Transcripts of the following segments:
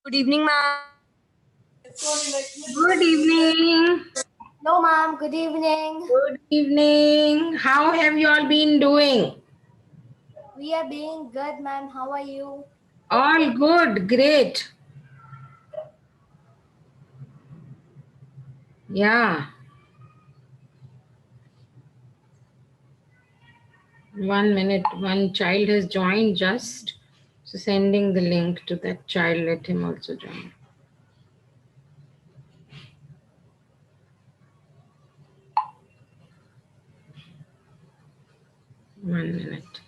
Good evening, ma'am. Good evening. Hello, ma'am. Good evening. Good evening. How have you all been doing? We are being good, ma'am. How are you? All good. Great. Yeah. 1 minute. One child has joined just. So sending the link to that child. Let him also join. One minute.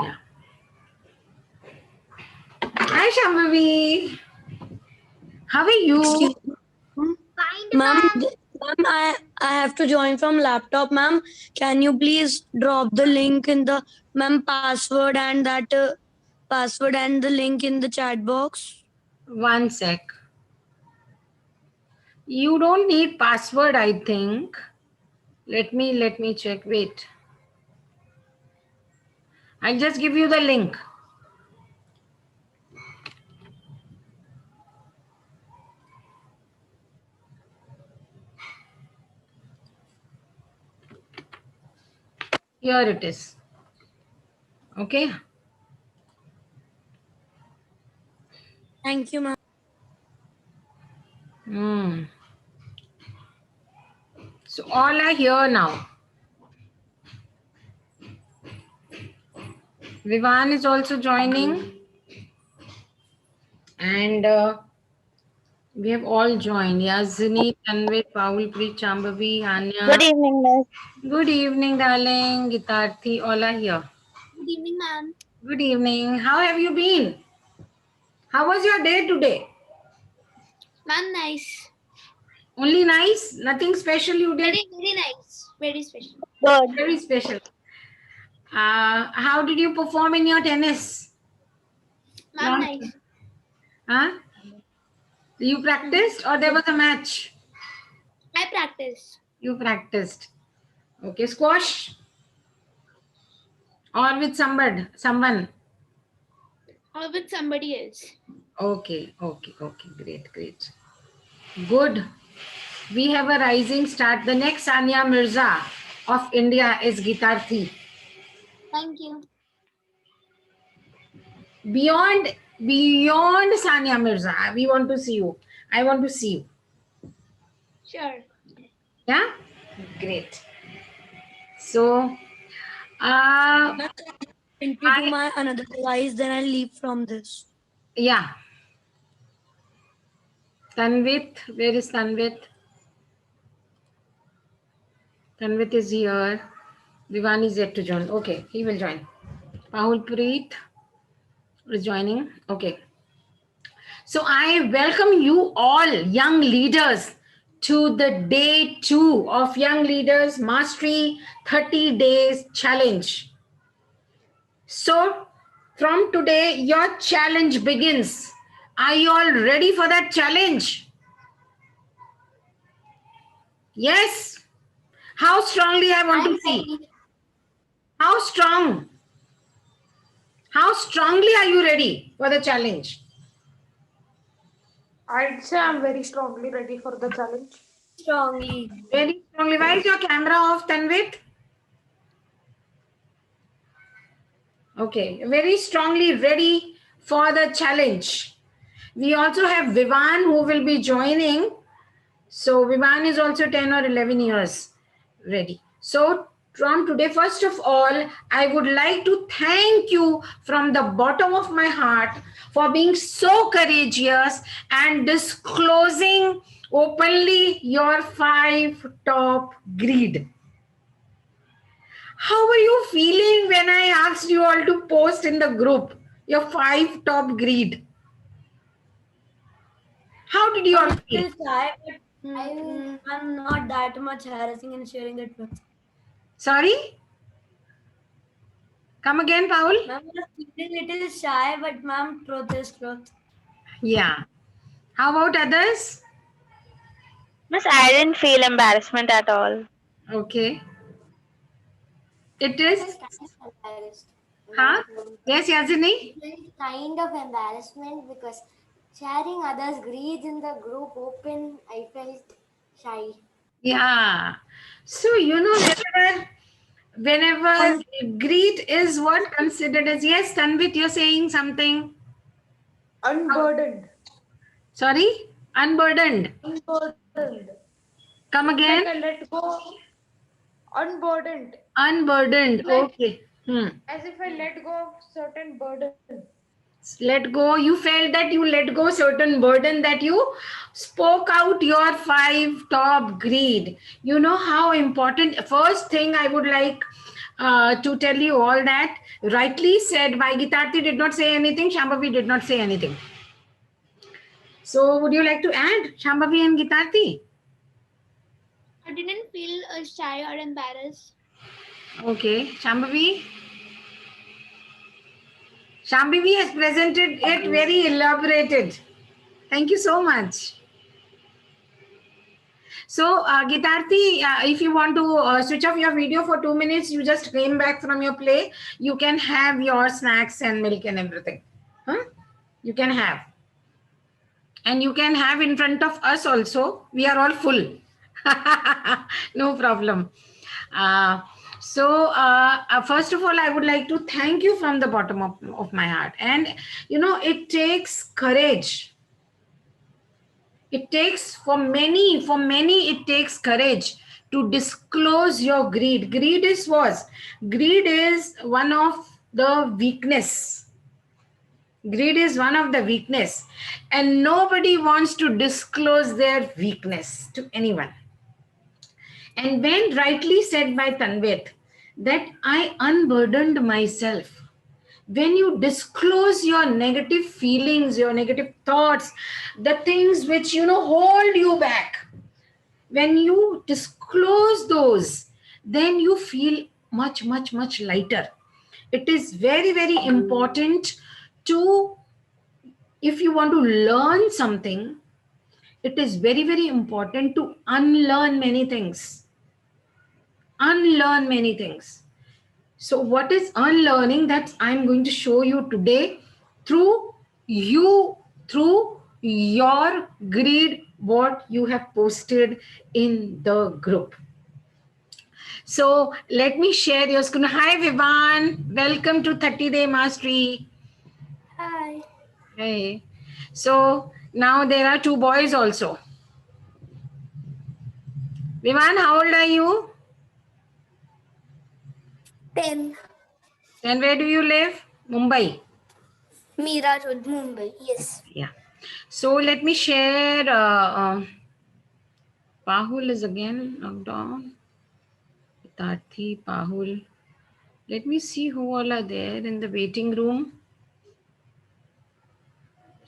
Yeah. Hi, Shambhavi. How are you? Excuse me. Ma'am, I have to join from laptop, ma'am. Can you please drop the link in the password and the link in the chat box? One sec. You don't need password, I think. Let me check. Wait. I'll just give you the link. Here it is. Okay. Thank you, ma'am. So all are here now. Vivan is also joining. And we have all joined. Yazini, Tanvit, Paul, Preet, Shambhavi, Anya. Good evening, miss. Good evening, darling. Gitarthi, all are here. Good evening, ma'am. Good evening. How have you been? How was your day today? Ma'am, nice. Only nice? Nothing special you did? Very nice. Very special. Good. Very special. How did you perform in your tennis? Ma'am, Last- nice. Huh? You practiced or there was a match? I practiced. You practiced. Okay, squash or with somebody, someone? Or with somebody else. Okay, great. Good. We have a rising start. The next Sania Mirza of India is Gitarthi. Thank you. Beyond Sania Mirza, we want to see you. I want to see you. Sure. Yeah? Great. So, uh, Into to my another device, then I'll leave from this. yeah. Tanvit, where is Tanvit? Tanvit is here. Vivan is yet to join. Okay, he will join. Pahul Preet is joining. Okay. So I welcome you all, young leaders, to the day 2 of Young Leaders Mastery 30 Days Challenge. So from today, your challenge begins. Are you all ready for that challenge? Yes. How strongly I want to see? How strong? How strongly are you ready for the challenge? I'd say I'm very strongly ready for the challenge. Strongly. Very strongly. Why is your camera off, Tanvit? Okay, very strongly ready for the challenge. We also have Vivan who will be joining. So Vivan is also 10 or 11 years ready. So from today, first of all, I would like to thank you from the bottom of my heart for being so courageous and disclosing openly your 5 top greed. How were you feeling when I asked you all to post in the group your 5 top greed? How did you all feel? Still shy, but I'm not that much harassing and sharing the truth. Sorry? Come again, Paul? Ma'am, I'm feeling little shy, but ma'am, truth is truth. Yeah. How about others? Miss, I didn't feel embarrassment at all. Okay. It It is? is kind of embarrassed. Huh? Yes, Yazini? It is kind of embarrassment because Sharing others' greed in the group open, I felt shy. Yeah. So, you know, whenever greed is what considered as, yes, Tanvit, you're saying something. Unburdened. Sorry? Unburdened. Unburdened. Come It's like again. I let go. Unburdened. Unburdened. Like Okay. as if I let go of certain burden. Let go. You felt that you let go certain burden, that you spoke out your 5 top greed. You know how important. First thing I would like to tell you all that rightly said by Gitarti did not say anything. Shambhavi did not say anything. So would you like to add, Shambhavi and Gitarti? I didn't feel shy or embarrassed. Okay. Shambhavi? Shambhavi has presented it very elaborated. Thank you so much. So, Gitarti, if you want to switch off your video for 2 minutes, you just came back from your play, you can have your snacks and milk and everything. Huh? You can have. And you can have in front of us also. We are all full. No problem. First of all, I would like to thank you from the bottom of my heart. And, you know, it takes courage. It takes for many, it takes courage to disclose your greed. Greed is one of the weakness. Greed is one of the weakness, and nobody wants to disclose their weakness to anyone. And when rightly said by Tanvit that I unburdened myself, when you disclose your negative feelings, your negative thoughts, the things which, you know, hold you back, when you disclose those, then you feel much, much, much lighter. It is very, very important to, if you want to learn something, it is very, very important to unlearn many things. Unlearn many things. So what is unlearning? That I'm going to show you today through your greed, what you have posted in the group. So let me share your screen. Hi Vivan, welcome to 30-Day Mastery. Hi. Hey. So now there are 2 boys also. Vivan, how old are you? 10. And where do you live? Mumbai. Mira Road, Mumbai. Yes. Yeah. So let me share. Pahul is again knocked on. Tarthi, Pahul. Let me see who all are there in the waiting room.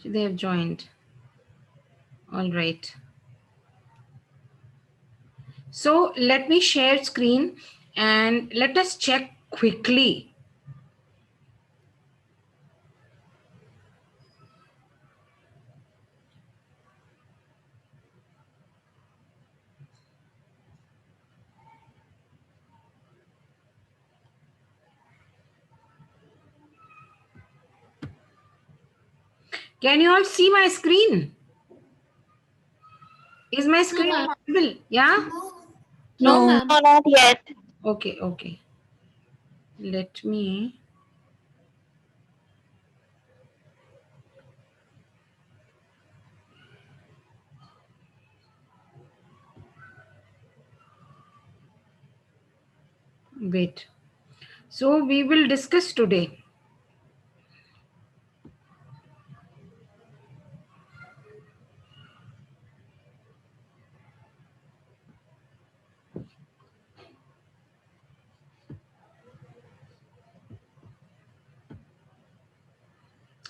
They have joined. All right. So let me share screen and let us check quickly. Can you all see my screen? Is my screen visible? Yeah? No, No. ma'am. No, not yet. Okay, okay. Let me. Wait. So we will discuss today.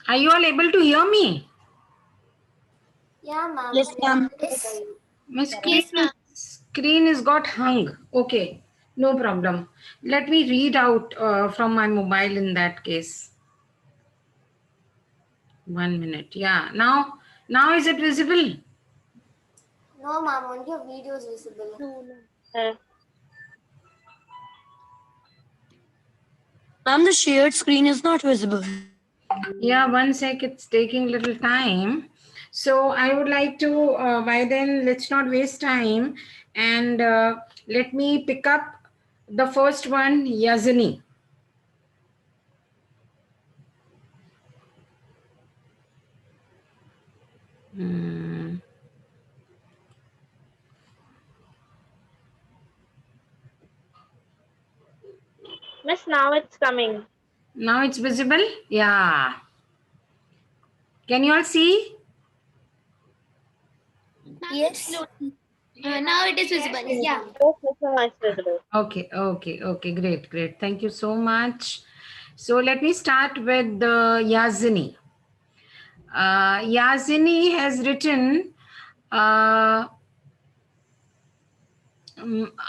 Are you all able to hear me? Yeah, ma'am. Yes, ma'am. Yes. My screen, Yes, ma'am. screen is got hung. Okay, no problem. Let me read out from my mobile in that case. 1 minute. Yeah. Now is it visible? No, ma'am. Only your video is visible. Ma'am, the shared screen is not visible. Yeah, 1 sec. It's taking little time. So I would like to, by then, let's not waste time. And let me pick up the first one, Yazini. Hmm. Miss, now it's coming. Now it's visible? Yeah. Can you all see? Yes. Now it is visible. Yeah. Yes, Miss, now it's visible. Okay, great. Thank you so much. So let me start with Yazini. Yazini has written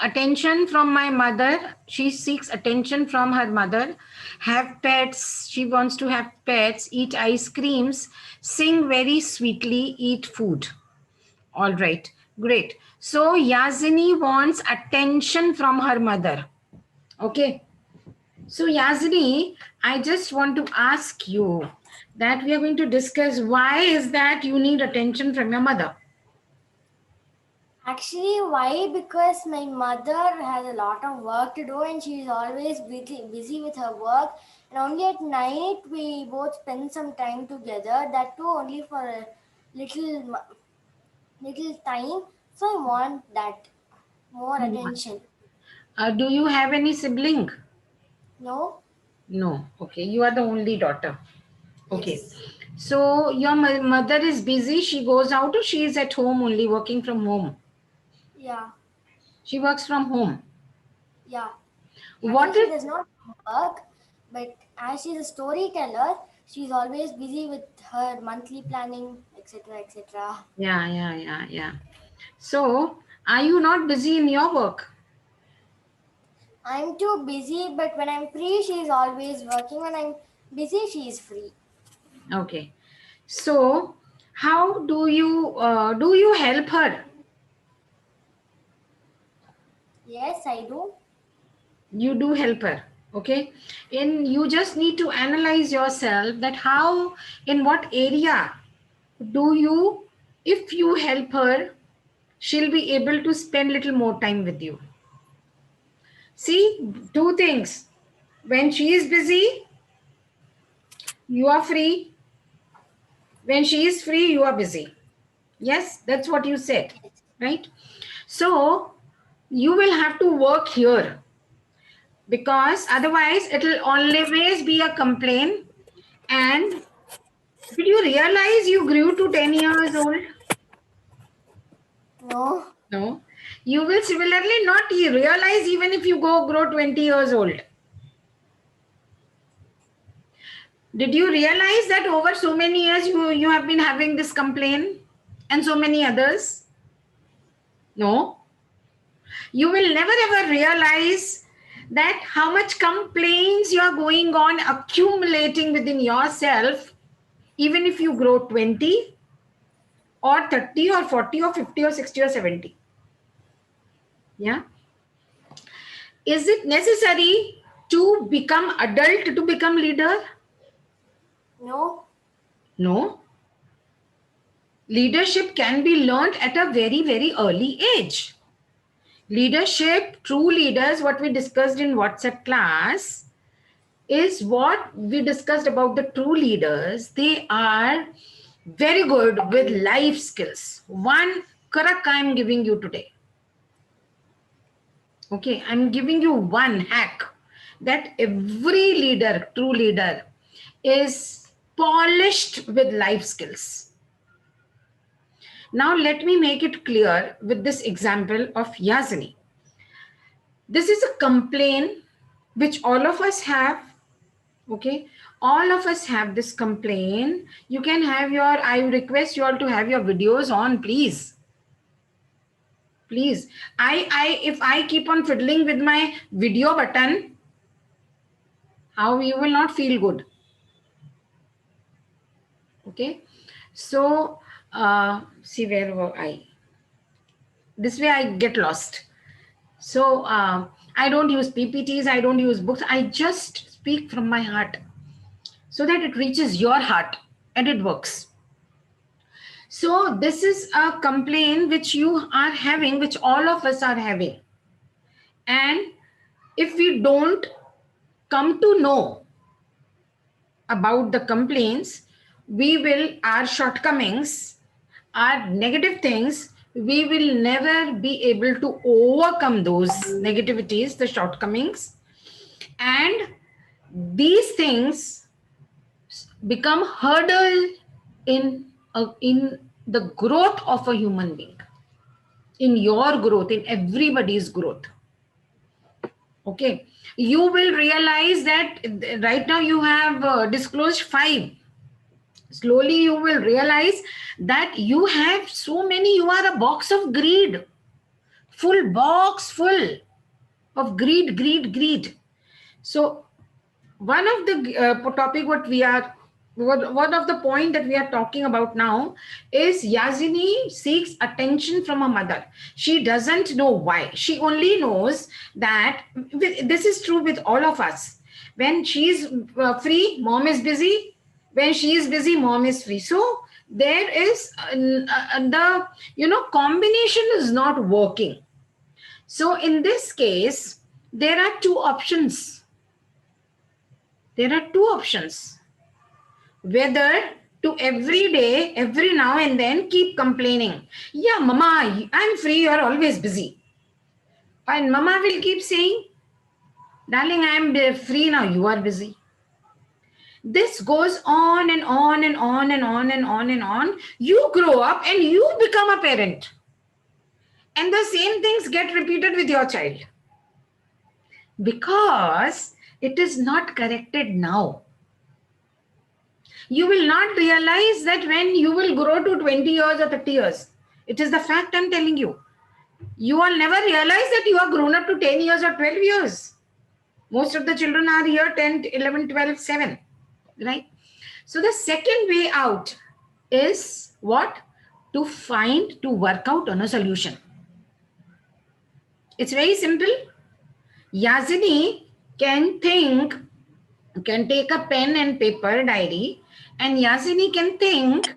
attention from my mother. She seeks attention from her mother. Have pets. She wants to have pets. Eat ice creams. Sing very sweetly. Eat food. All right. Great. So Yazini wants attention from her mother. Okay. So Yazini, I just want to ask you that we are going to discuss why is that you need attention from your mother. Actually, why? Because my mother has a lot of work to do and she is always busy with her work. And only at night we both spend some time together. That too only for a little time. So I want that more attention. Do you have any sibling? No? No. Okay. You are the only daughter. Okay. Yes. So your mother is busy. She goes out or she is at home only working from home? Yeah. She works from home. Yeah. What Actually, she if? does not work, but as she's a storyteller, she's always busy with her monthly planning, etc., etc. Yeah. So are you not busy in your work? I'm too busy, but when I'm free, she's always working. When I'm busy, she's free. Okay. So how do you help her? Yes, I do. You do help her. Okay. And you just need to analyze yourself that how, in what area do you, if you help her, she'll be able to spend little more time with you. See, two things. When she is busy, you are free. When she is free, you are busy. Yes, that's what you said, right? So you will have to work here because otherwise it will always be a complaint. And did you realize you grew to 10 years old? No. No. You will similarly not realize even if you grow 20 years old. Did you realize that over so many years you have been having this complaint and so many others? No. You will never ever realize that how much complaints you are going on accumulating within yourself, even if you grow 20 or 30 or 40 or 50 or 60 or 70. Yeah. Is it necessary to become adult to become leader? No. No. Leadership can be learned at a very, very early age. Leadership, true leaders, what we discussed in WhatsApp class, is what we discussed about the true leaders. They are very good with life skills. One crack I am giving you today. Okay, I'm giving you one hack that every leader, true leader, is polished with life skills. Now, let me make it clear with this example of Yazini. This is a complaint which all of us have. Okay, all of us have this complaint. You can have your, I request you all to have your videos on, please. Please. If I keep on fiddling with my video button, how you will not feel good. Okay, so see, where were I? This way I get lost. So I don't use PPTs, I don't use books, I just speak from my heart so that it reaches your heart and it works. So this is a complaint which you are having, which all of us are having. And if we don't come to know about the complaints, we will, our shortcomings, our negative things, we will never be able to overcome those negativities, the shortcomings. And these things become hurdle in the growth of a human being, in your growth, in everybody's growth. Okay, you will realize that right now you have disclosed 5. Slowly you will realize that you have so many, you are a box of greed, full box full of greed. So one of the topic one of the point that we are talking about now is Yazini seeks attention from her mother. She doesn't know why. She only knows that this is true with all of us. When she's free, mom is busy. When she is busy, mom is free. So there is the combination is not working. So in this case, there are two options. Whether to every day, every now and then keep complaining. Yeah, mama, I'm free, you're always busy. And mama will keep saying, darling, I'm free now, you are busy. This goes on and on and on and on and on and on. You grow up and you become a parent. And the same things get repeated with your child. Because it is not corrected now. You will not realize that when you will grow to 20 years or 30 years. It is the fact I'm telling you. You will never realize that you are grown up to 10 years or 12 years. Most of the children are here 10, 11, 12, 7. Right? So the second way out is what? To work out on a solution. It's very simple. Yazini can take a pen and paper diary, and Yazini can think,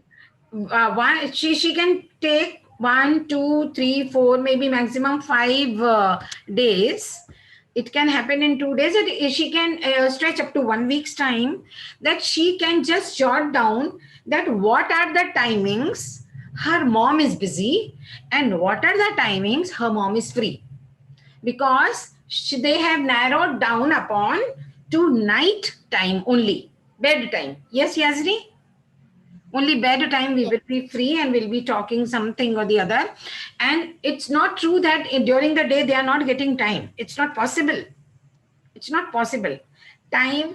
she can take 1, 2, 3, 4, maybe maximum 5 days. It can happen in 2 days. She can stretch up to 1 week's time, that she can just jot down that what are the timings her mom is busy and what are the timings her mom is free. Because they have narrowed down upon to night time only, bedtime. Yes, Yazri? Only bedtime we will be free and we'll be talking something or the other. And it's not true that during the day they are not getting time. It's not possible. It's not possible. Time,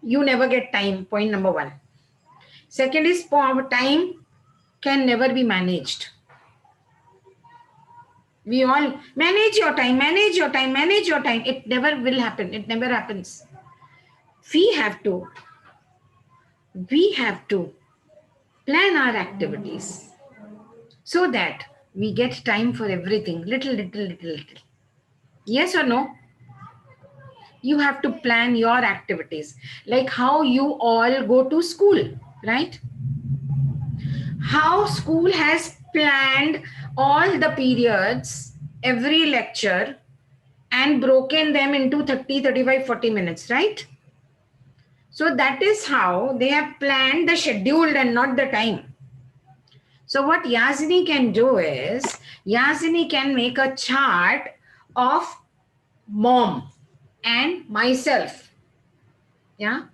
you never get time, point number 1. Second is time can never be managed. We all manage your time. It never will happen. It never happens. We have to plan our activities so that we get time for everything. Little. Yes or no? You have to plan your activities. Like how you all go to school, right? How school has planned all the periods, every lecture, and broken them into 30, 35, 40 minutes, right? So that is how they have planned the schedule and not the time. So what Yazini can do is, Yazini can make a chart of mom and myself. Yeah.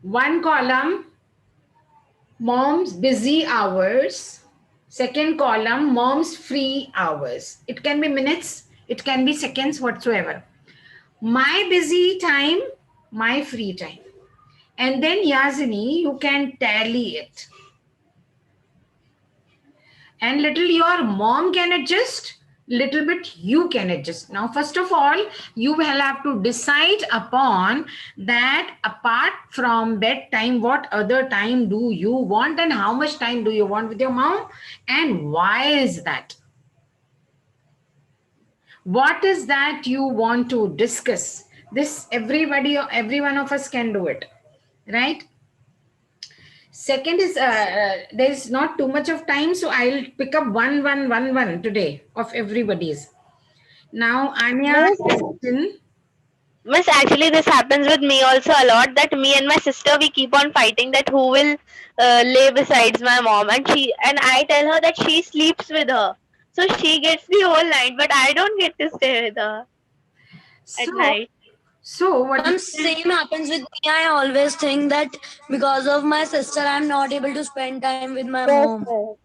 One column, mom's busy hours. Second column, mom's free hours. It can be minutes, it can be seconds, whatsoever. My busy time, my free time. And then Yazini, you can tally it. And little your mom can adjust, little bit you can adjust. Now, first of all, you will have to decide upon that apart from bedtime, what other time do you want and how much time do you want with your mom and why is that? What is that you want to discuss? This everybody, every one of us can do it, right? Second is there's not too much of time, so I'll pick up one today of everybody's. Now Anya, Miss, question. Miss, actually, this happens with me also a lot. That me and my sister, we keep on fighting that who will lay besides my mom, and I tell her that she sleeps with her, so she gets the whole night, but I don't get to stay with her at So night. what you Ma'am, same happens with me. I always think that because of my sister, I'm not able to spend time with my Yes, mom. sir.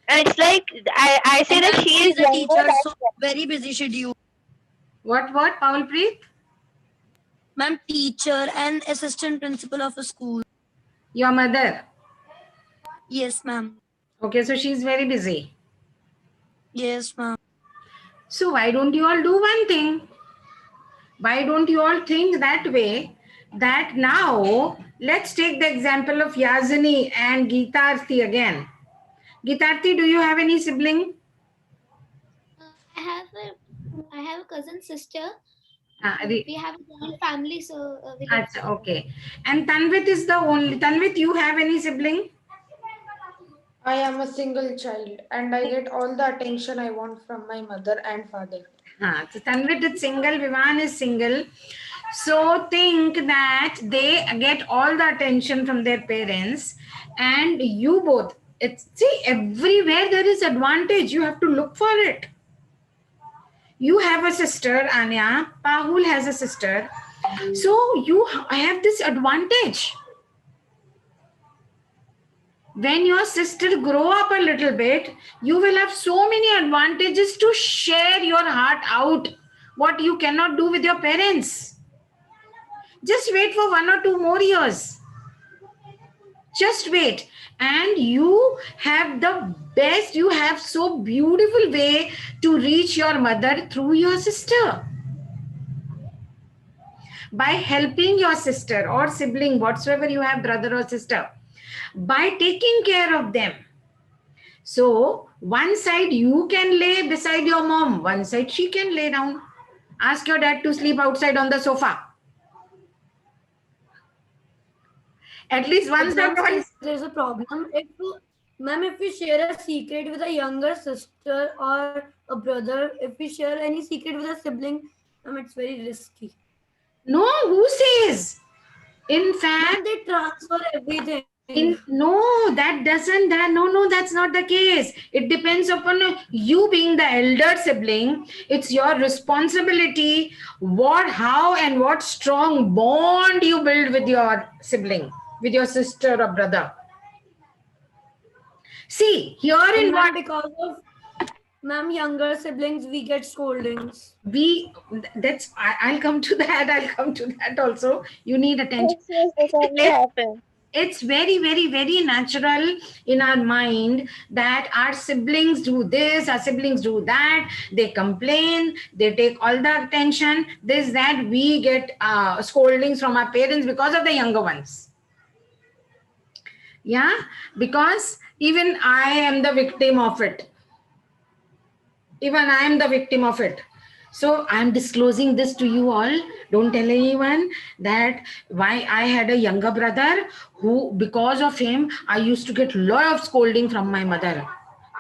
And it's like I say And that ma'am, she is she's a younger. teacher, so very busy schedule. what Paul Preet? Ma'am, teacher and assistant principal of a school. Your mother. Yes, ma'am. Okay, so she's very busy. Yes, ma'am. So why don't you all do one thing? Why don't you all think that way? That now, let's take the example of Yazini and Geetarthi again. Geetarthi, do you have any sibling? I have a cousin sister. Ah, We have a joint family, so we live. Achha, okay. And Tanvit is the only. Tanvit, you have any sibling? I am a single child and I get all the attention I want from my mother and father. So Tanvit is single, Vivan is single. So think that they get all the attention from their parents, and you both. See, everywhere there is advantage. You have to look for it. You have a sister, Anya. Pahul has a sister. So you have this advantage. When your sister grow up a little bit, you will have so many advantages to share your heart out, what you cannot do with your parents. Just wait for 1 or 2 more years. Just wait. And you have the best, you have so beautiful way to reach your mother through your sister. By helping your sister or sibling, whatsoever you have, brother or sister, by taking care of them. So one side you can lay beside your mom, one side she can lay down. Ask your dad to sleep outside on the sofa. At least once or twice. There's a problem. If we share a secret with a younger sister or a brother, if we share any secret with a sibling, it's very risky. No, who says? In fact, They transfer everything. no, that's not the case. It depends upon you being the elder sibling. It's your responsibility how and what strong bond you build with your sibling, with your sister or brother. See, here in what, because of younger siblings, we get scoldings. I'll come to that also. You need attention. Yes, this only happens. It's very, very, very natural in our mind that our siblings do this, our siblings do that, they complain, they take all the attention, this, that, we get scoldings from our parents because of the younger ones. Yeah, because even I am the victim of it. Even I am the victim of it. So I'm disclosing this to you all. Don't tell anyone that why I had a younger brother who, because of him, I used to get a lot of scolding from my mother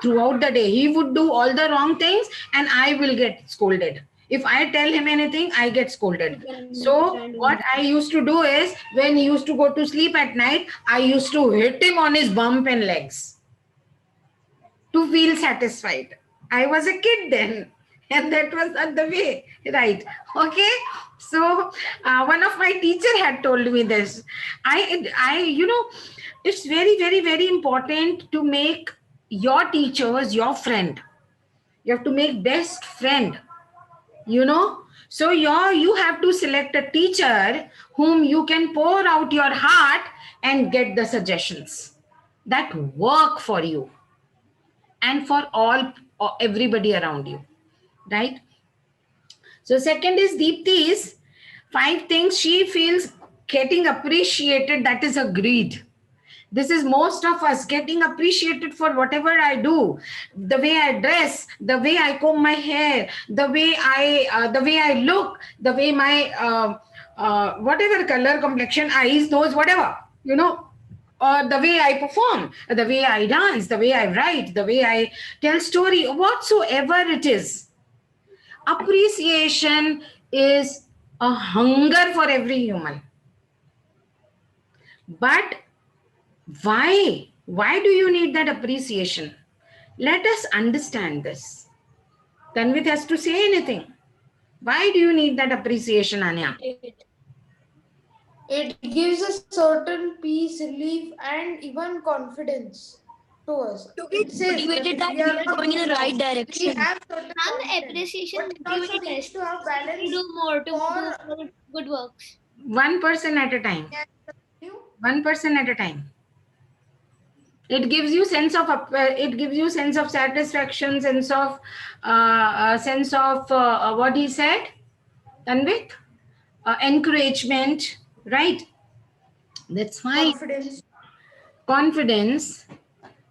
throughout the day. He would do all the wrong things and I will get scolded. If I tell him anything, I get scolded. So what I used to do is, when he used to go to sleep at night, I used to hit him on his bump and legs to feel satisfied. I was a kid then, and that was not the way, right? Okay. So one of my teacher had told me this. It's very, very, very important to make your teachers your friend. You have to make best friend. So you have to select a teacher whom you can pour out your heart and get the suggestions that work for you and for everybody around you, right? So second is Deepti's 5 things she feels getting appreciated, that is a greed. This is most of us getting appreciated for whatever I do, the way I dress, the way I comb my hair, the way I look, the way my whatever color, complexion, eyes, nose, whatever, or the way I perform, the way I dance, the way I write, the way I tell story, whatsoever it is. Appreciation is a hunger for every human. But why? Why do you need that appreciation? Let us understand this. Tanvit has to say anything. Why do you need that appreciation, Anya? It gives a certain peace, relief, and even confidence to us. To be It says motivated if that we are going in the right we direction. have certain And the confidence, appreciation but it also motivates needs us to have to balance do more, to do for more good works. 1% at a time. you. 1% at a time. It gives you sense of satisfaction, sense of what he said, Tanvit, encouragement, right? That's why confidence.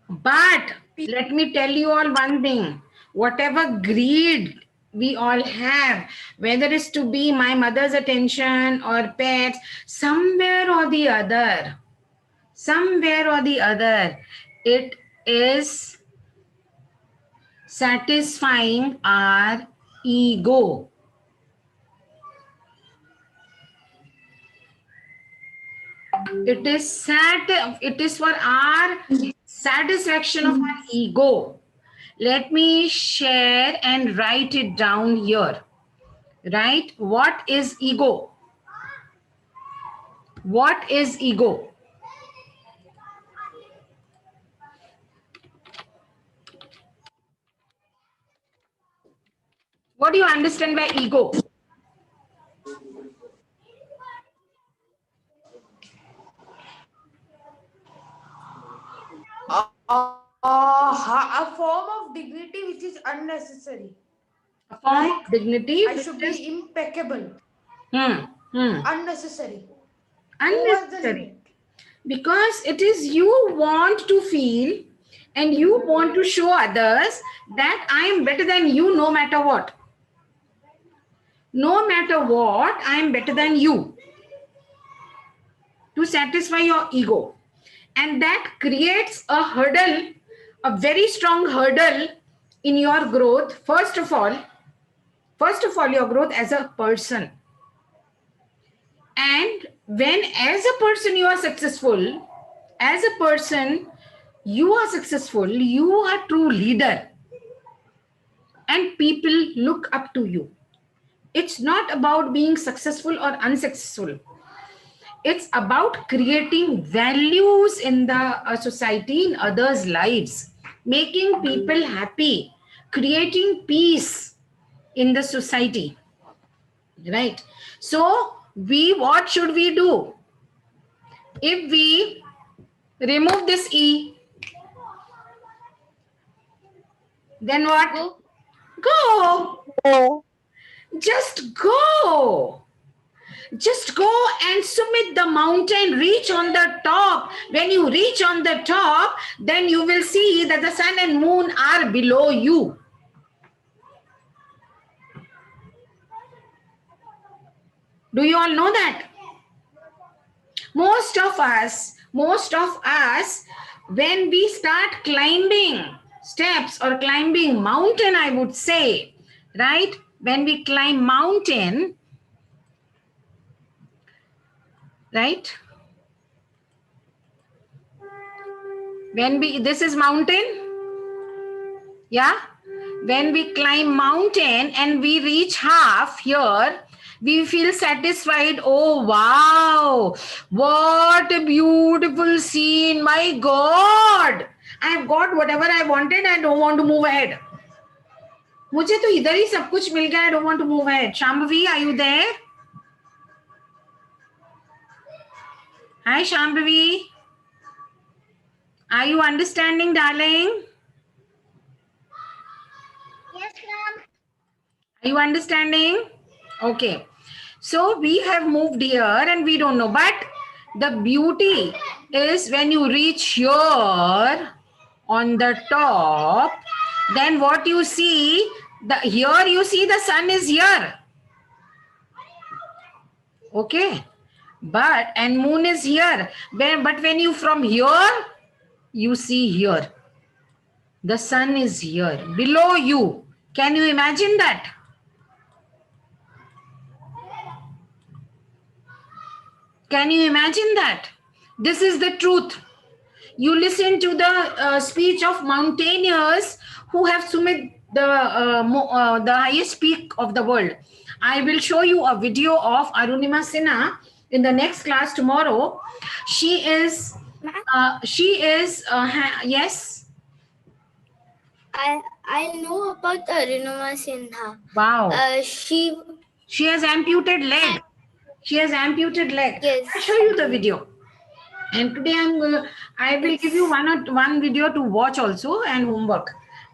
But let me tell you all one thing: whatever greed we all have, whether it's to be my mother's attention or pets, somewhere or the other, it is satisfying our ego. It is for our satisfaction of our ego. Let me share and write it down here. Right? What is ego? What is ego? What do you understand by ego? A form of dignity which is unnecessary. A form of dignity. I should be impeccable. Unnecessary. Over the Unnecessary. limit. Because it is you want to feel and you want to show others that I am better than you no matter what. No matter what, I am better than you. To satisfy your ego. And that creates a hurdle, a very strong hurdle in your growth. First of all, your growth as a person. And when as a person you are successful, you are true leader. And people look up to you. It's not about being successful or unsuccessful. It's about creating values in the society, in others' lives, making people happy, creating peace in the society. Right? So, what should we do? If we remove this E, then what? Go. Oh. Just go. Just go and summit the mountain, reach on the top. When you reach on the top, then you will see that the sun and moon are below you. Do you all know that? Most of us, when we start climbing steps or climbing mountain, I would say, right? When we climb mountain, right? This is mountain. Yeah. When we climb mountain and we reach half here, we feel satisfied. Oh, wow. What a beautiful scene. My God. I have got whatever I wanted. I don't want to move ahead. मुझे तो इधर ही सब कुछ मिल गया. I don't want to move ahead. Shambhavi, are you there? Hi, Shambhavi. Are you understanding, darling? Yes, ma'am. Are you understanding? Okay. So we have moved here and we don't know. But the beauty is when you reach here on the top, then what you see, here you see the sun is here. Okay. and moon is here. But when you from here, you see here. The sun is here, below you. Can you imagine that? Can you imagine that? This is the truth. You listen to the speech of mountaineers who have summited the highest peak of the world. I will show you a video of Arunima Sinha in the next class tomorrow. She is, yes. I know about Arunima Sinha. Wow. She has amputed leg. She has amputed leg. Yes. I'll show you the video. And today I will give you one video to watch also, and homework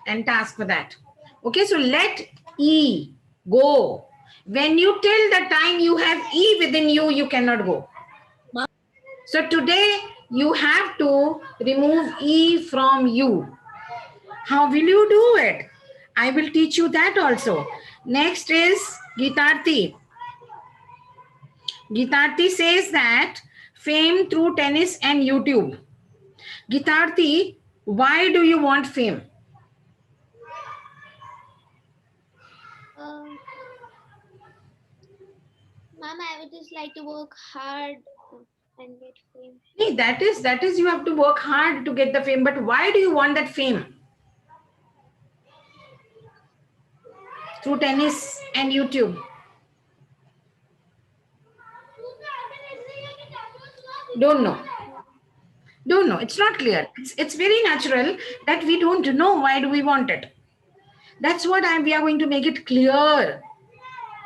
and task for that. Okay, so let E go. When you till the time you have E within you, you cannot go. So today you have to remove E from you. How will you do it? I will teach you that also. Next is Gitarti. Gitarti says that fame through tennis and YouTube. Gitarti, why do you want fame? Ma'am, I would just like to work hard and get fame. Nee, that is you have to work hard to get the fame. But why do you want that fame? Through tennis and YouTube. Don't know. Don't know. It's not clear. It's very natural that we don't know why do we want it. That's what we are going to make it clear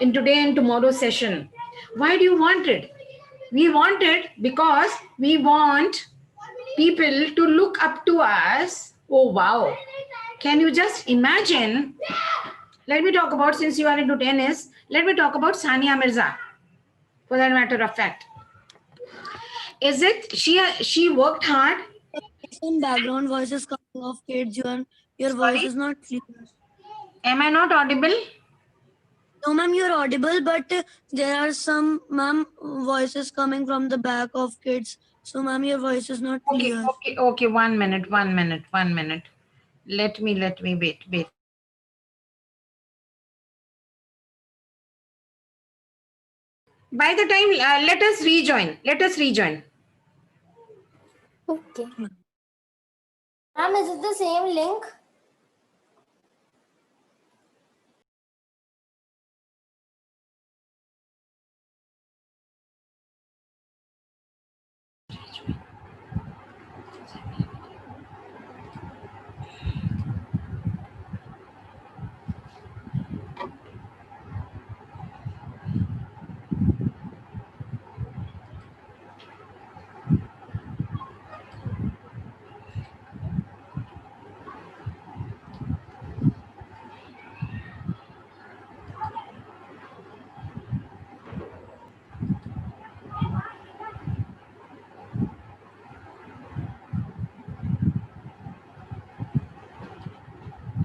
in today and tomorrow's session. Why do you want it? We want it because we want people to look up to us. Oh, wow. Can you just imagine? Let me talk about, since you are into tennis, let me talk about Sania Mirza, for that matter of fact. Is it, she worked hard? Some background voices coming off, kids, your voice is not clear. Am I not audible? No, ma'am, you're audible, but there are some, ma'am, voices coming from the back of kids. So, ma'am, your voice is not clear. Okay. 1 minute. Let me wait. By the time, let us rejoin. Okay. Ma'am, is it the same link?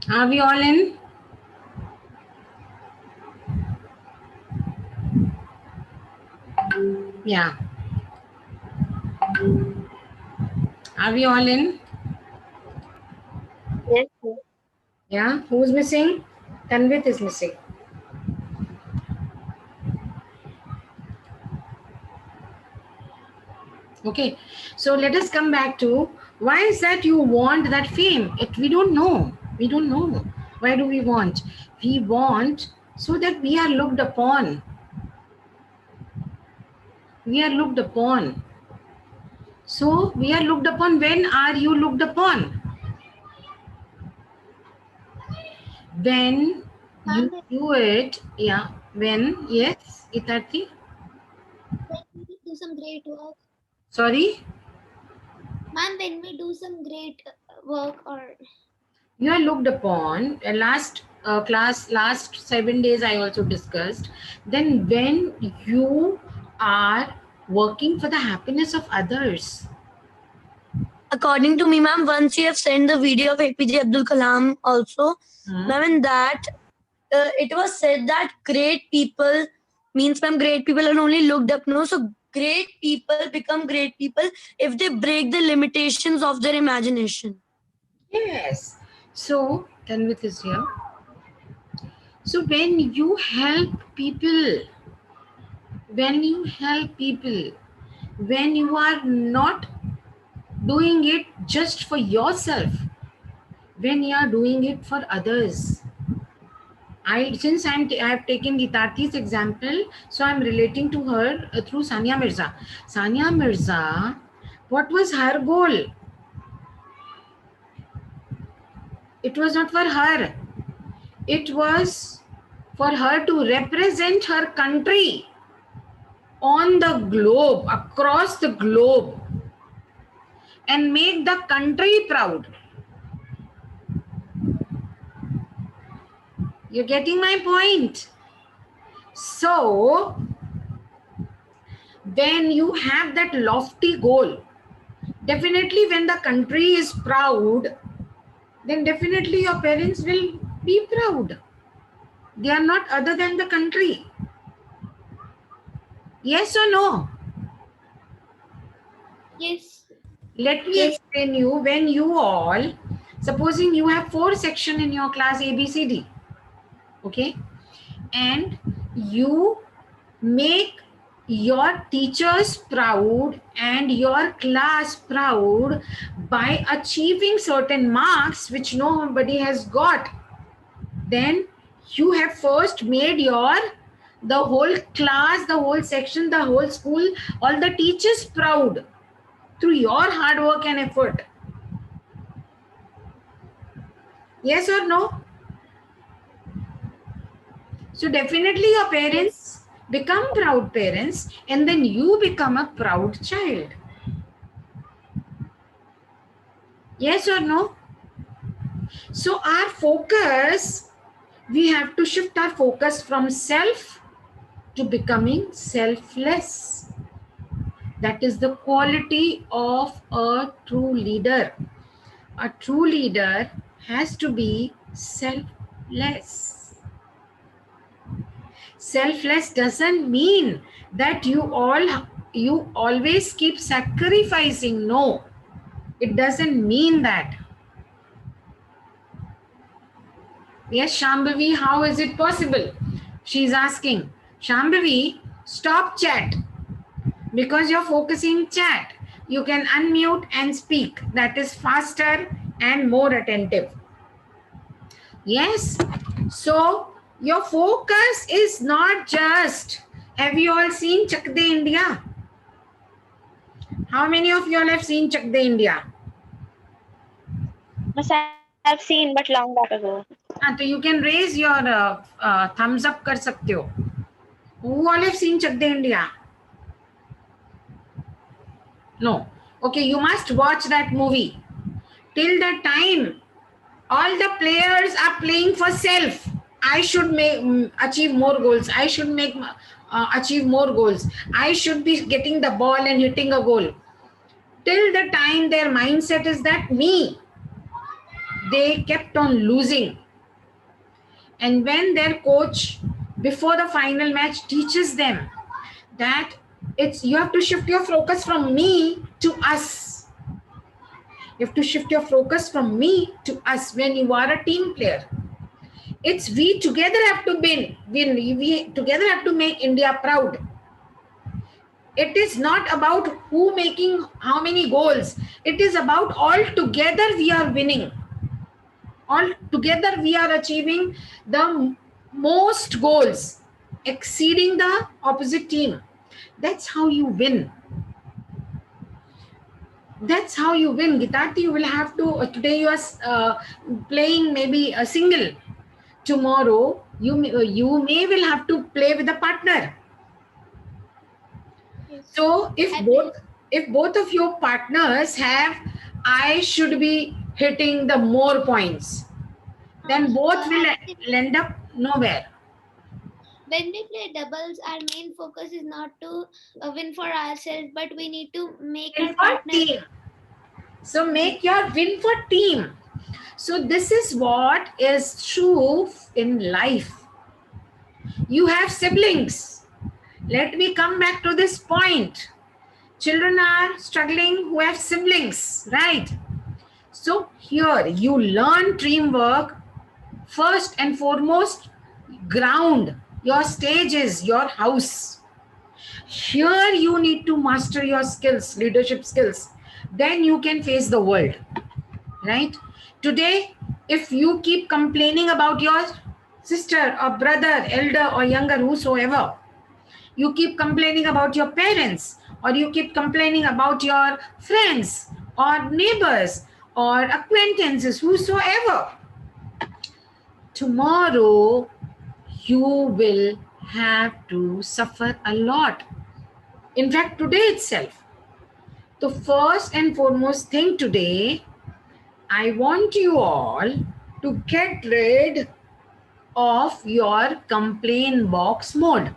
Are we all in? Yeah. Are we all in? Yes. Yeah. Who's missing? Tanvit is missing. Okay. So let us come back to why is that you want that fame? We don't know. Why do we want? We want so that we are looked upon. So we are looked upon. When are you looked upon? When you do it, yeah. When, yes, Gitarti? When we do some great work. Sorry? Ma'am, when we do some great work or... You are looked upon. Last 7 days I also discussed. Then when you are working for the happiness of others. According to me, ma'am, once you have sent the video of APJ Abdul Kalam also, ma'am, in that it was said that great people means, ma'am, great people are only looked up. No, so great people become great people if they break the limitations of their imagination. Yes. So, Tanvit is here. So, when you help people, when you are not doing it just for yourself, when you are doing it for others. I have taken Gitarti's example, so I'm relating to her through Sania Mirza. Sania Mirza, what was her goal? It was not for her. It was for her to represent her country on the globe, across the globe, and make the country proud. You're getting my point? So, when you have that lofty goal, definitely when the country is proud, then definitely your parents will be proud. They are not other than the country. Yes or no? Yes. Let me explain you. When you all, supposing you have 4 sections in your class A, B, C, D, okay, and you make your teachers proud and your class proud by achieving certain marks which nobody has got, then you have first made the whole class, the whole section, the whole school, all the teachers proud through your hard work and effort. Yes or no? So definitely your parents become proud parents, and then you become a proud child. Yes or no? So our focus, we have to shift our focus from self to becoming selfless. That is the quality of a true leader. A true leader has to be selfless. Selfless doesn't mean that you always keep sacrificing. No, it doesn't mean that. Yes, Shambhavi, how is it possible? She's asking, Shambhavi, stop chat because you're focusing chat. You can unmute and speak. That is faster and more attentive. Yes, so your focus is not just, have you all seen Chak De India? How many of you all have seen Chak De India? Must have seen, but long back ago. So you can raise your thumbs up kar sakte ho. Who all have seen Chak De India? No. Okay, you must watch that movie. Till the time all the players are playing for self. I should achieve more goals. I should achieve more goals. I should be getting the ball and hitting a goal. Till the time their mindset is that me, they kept on losing. And when their coach before the final match teaches them that you have to shift your focus from me to us. You have to shift your focus from me to us when you are a team player. It's we together have to win. We together have to make India proud. It is not about who making how many goals. It is about all together we are winning. All together we are achieving the most goals, exceeding the opposite team. That's how you win. That's how you win. Gitarti, you will have to, today you are playing maybe a single. Tomorrow, you may will have to play with a partner. Yes. So if both of your partners have, I should be hitting the more points, then both will end up nowhere. When we play doubles, our main focus is not to win for ourselves, but we need to make Win our for partner. team. So make your win for team. So this is what is true in life. You have siblings. Let me come back to this point. Children are struggling who have siblings, right? So here you learn teamwork first and foremost. Ground your stage is your house. Here you need to master your skills, leadership skills. Then you can face the world, right? Today, if you keep complaining about your sister or brother, elder or younger, whosoever, you keep complaining about your parents, or you keep complaining about your friends or neighbors or acquaintances, whosoever, tomorrow you will have to suffer a lot. In fact, today itself, the first and foremost thing today, I want you all to get rid of your complain box mode.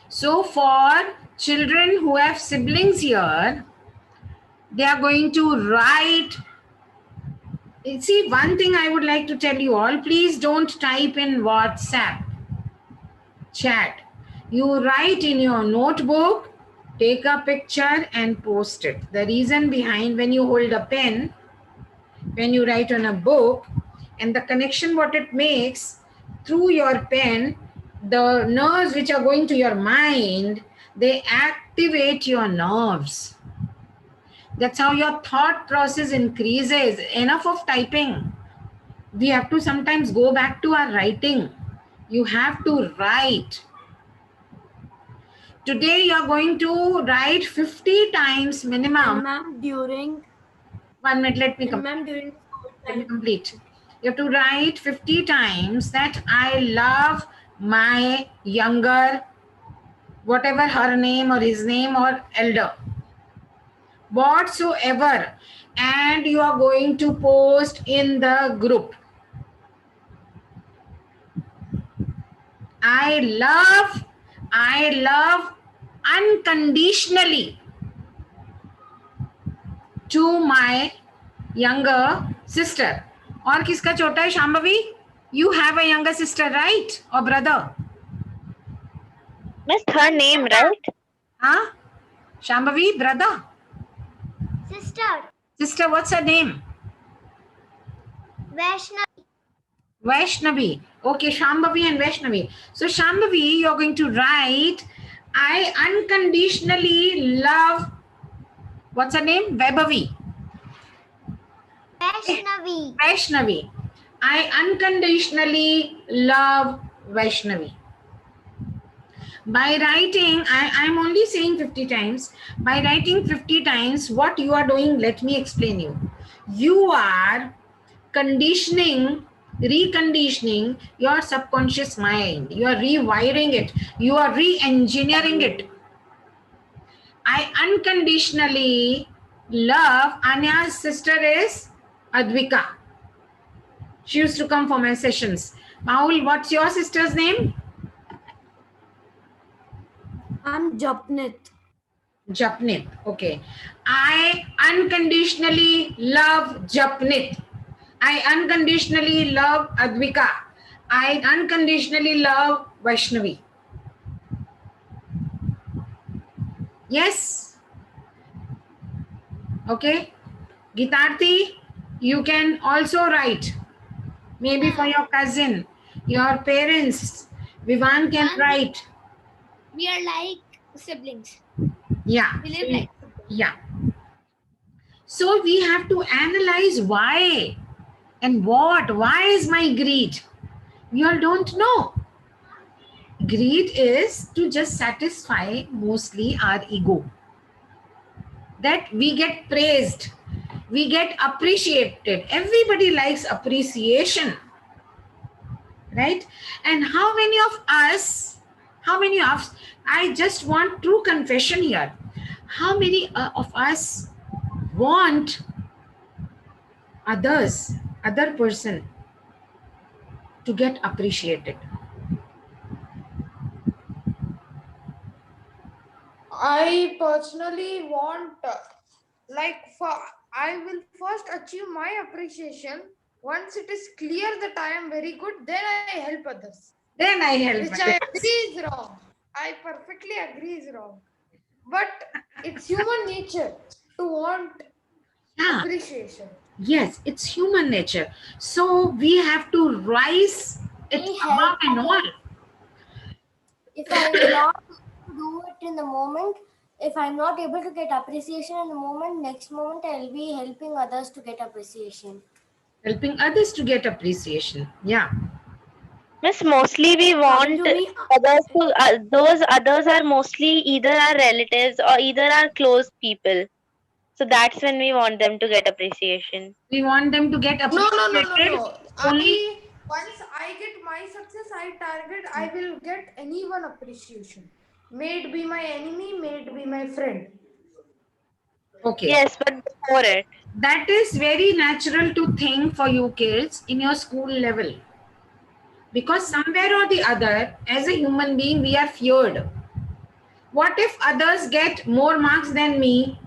So for children who have siblings here, they are going to write. See, one thing I would like to tell you all, please don't type in WhatsApp chat. You write in your notebook, take a picture and post it. The reason behind, when you hold a pen, when you write on a book, and the connection what it makes through your pen, the nerves which are going to your mind, they activate your nerves. That's how your thought process increases. Enough of typing. We have to sometimes go back to our writing. You have to write. Today you are going to write 50 times minimum. Ma'am, during 1 minute, let me complete. ma'am, during the school Let me time. complete. You have to write 50 times that I love my younger, whatever her name or his name or elder, whatsoever, and you are going to post in the group. I love unconditionally to my younger sister. और किसका छोटा है? Shambhavi, you have a younger sister, right? Or brother? Missed her name, right? Huh? Shambhavi, brother? Sister, Sister, what's her name? Vaishnavi. Vaishnavi. Okay, Shambhavi and Vaishnavi. So Shambhavi, you're going to write, I unconditionally love, what's her name? Vaibhavi. Vaishnavi. Vaishnavi. I unconditionally love Vaishnavi. By writing, I'm only saying 50 times. By writing 50 times, what you are doing, let me explain you. You are conditioning, reconditioning your subconscious mind. You are rewiring it. You are re-engineering it. I unconditionally love, Anya's sister is Advika. She used to come for my sessions. Maul, what's your sister's name? I'm Japnit. Japnit. Okay. I unconditionally love Japnit. I unconditionally love Advika. I unconditionally love Vaishnavi. Yes? Okay. Gitarthi, you can also write. Maybe for your cousin, your parents. Vivan can Ma'am. write. We are like siblings. Yeah. We live like Yeah. So we have to analyze why and what. Why is my greed? We all don't know. Greed is to just satisfy mostly our ego. That we get praised, we get appreciated. Everybody likes appreciation, right? And how many of us, I just want true confession here. How many of us want other person to get appreciated? I personally want, like, for I will first achieve my appreciation, Once it is clear that I am very good, then I help others. Then I help. Which I agree is wrong. I perfectly agree is wrong. But it's human nature to want Yeah. appreciation. Yes, it's human nature. So we have to rise it We above help and all. If I'm not able to do it in the moment, if I'm not able to get appreciation in the moment, next moment I'll be helping others to get appreciation. Helping others to get appreciation. Yeah. Miss, mostly we Coming want to me, others to, those others are mostly either our relatives or either our close people. So that's when we want them to get appreciation. We want them to get No. appreciated only. Once I get my success, I will get anyone appreciation. May it be my enemy, may it be my friend. Okay. Yes, but before it. That is very natural to think for you kids in your school level. Because somewhere or the other, as a human being, we are feared. What if others get more marks than me?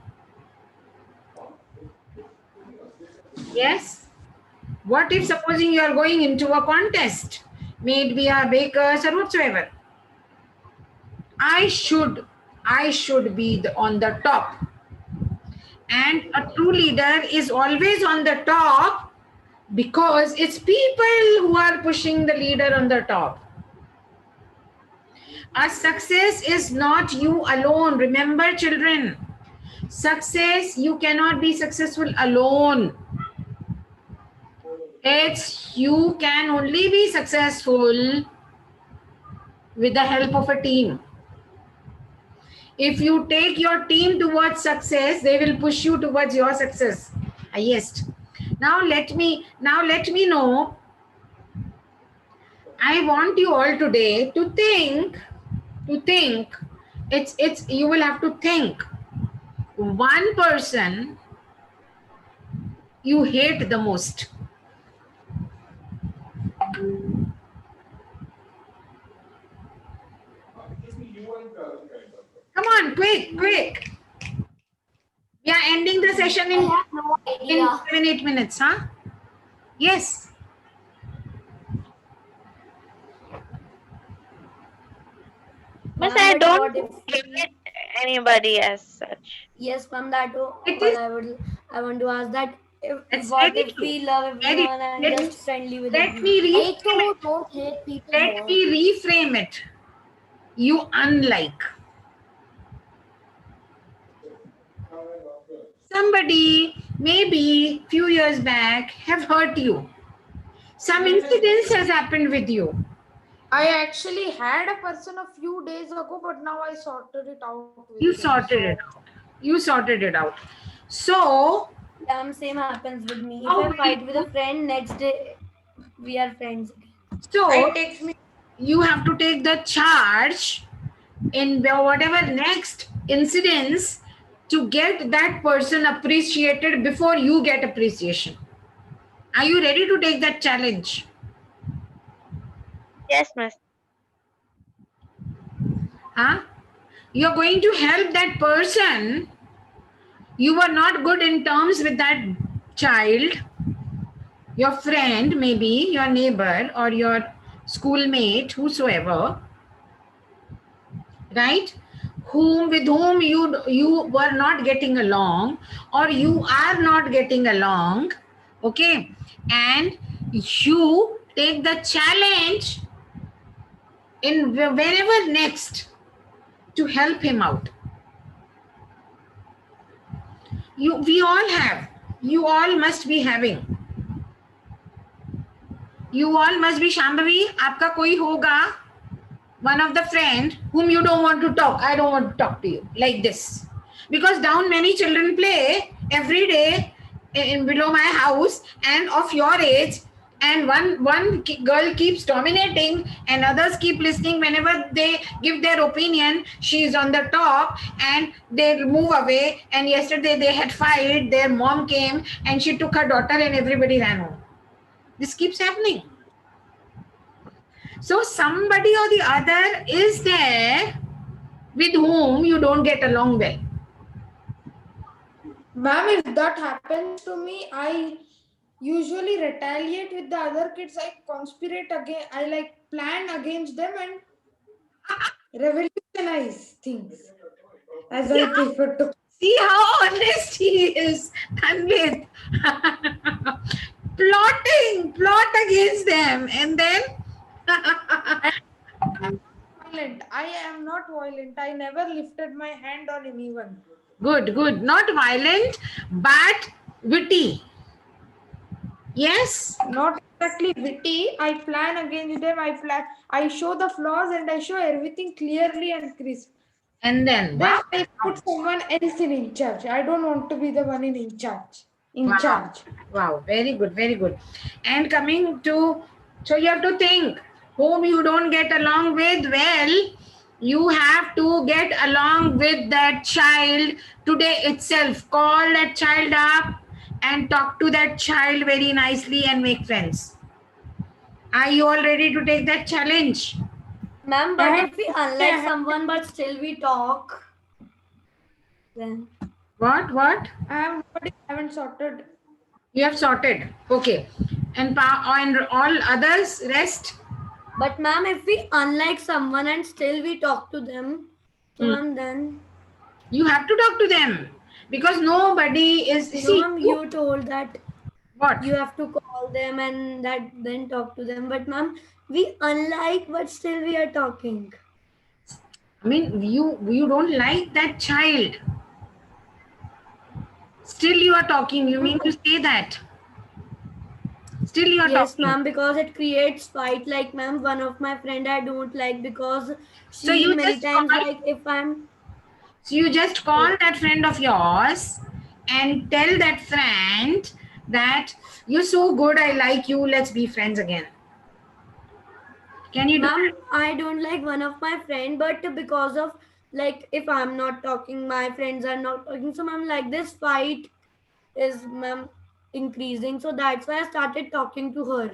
Yes. What if supposing you are going into a contest, may it be a bakers or whatsoever? I should be on the top. And a true leader is always on the top because it's people who are pushing the leader on the top. A success is not you alone. Remember, children, success, you cannot be successful alone. It's you can only be successful with the help of a team. If you take your team towards success, they will push you towards your success. Highest. Now let me know. I want you all today to think. It's you will have to think. One person you hate the most. Come on, quick. We are ending the session I in have no idea. 7-8 minutes, huh? Yes. Miss, ma'am, I but don't what if hate anybody as such. yes, ma'am, that It but is. I want to ask that It's what very if true. we love everyone and just friendly with Let everyone? me I reframe too it. don't hate people Let more. me reframe it. You unlike. Somebody maybe few years back have hurt you. Some incidents has happened with you. I actually had a person a few days ago, but now I sorted it out with You him. sorted it out. So Same happens with me. If how I will fight with a you, friend, next day we are friends again. so It takes me. you have to take the charge in whatever next incidents to get that person appreciated before you get appreciation. Are you ready to take that challenge? Yes, miss. Huh? You're going to help that person. You were not good in terms with that child, your friend, maybe your neighbor or your schoolmate, whosoever, right? With whom you were not getting along or you are not getting along, okay? And you take the challenge in wherever next to help him out. We all have. You all must be having. You all must be Shambhavi. आपका कोई होगा, one of the friend whom you don't want to talk. I don't want to talk to you like this, because down many children play every day in below my house and of your age, and one girl keeps dominating and others keep listening. Whenever they give their opinion, she is on the top and they move away. And yesterday they had fight, their mom came and she took her daughter and everybody ran home. This keeps happening. So somebody or the other is there with whom you don't get along well. Ma'am, if that happens to me, I usually retaliate with the other kids. I conspirate again. I like plan against them and revolutionize things, as I prefer to. See how honest he is, Tanvit. Plot against them, and then Violent. I am not violent. I never lifted my hand on anyone. good. Not violent, but witty. Yes. Not exactly witty. I plan against them. I show the flaws and I show everything clearly and crisp. And then, Then wow. I put someone else in charge. I don't want to be the one in charge. Wow, very good. And coming to, so you have to think whom you don't get along with, well, you have to get along with that child today itself. Call that child up and talk to that child very nicely and make friends. Are you all ready to take that challenge? Ma'am, but if we unlike someone but still we talk, then What? I haven't sorted. You have sorted. Okay. And all others, rest? but ma'am, if we unlike someone and still we talk to them, so ma'am, then You have to talk to them because nobody is. See, ma'am, you told that what? you have to call them and that then talk to them. But ma'am, we unlike but still we are talking. I mean, you don't like that child. Still you are talking. You mean to say that? Still you are Yes, talking. ma'am, because it creates fight. Like ma'am, one of my friend I don't like because she So you many just times call- like if I'm So you just call that friend of yours and tell that friend that you're so good, I like you, let's be friends again. Can you do ma'am, that? I don't like one of my friend, but because of like if I'm not talking, my friends are not talking. So ma'am, like this fight is ma'am increasing. So that's why I started talking to her.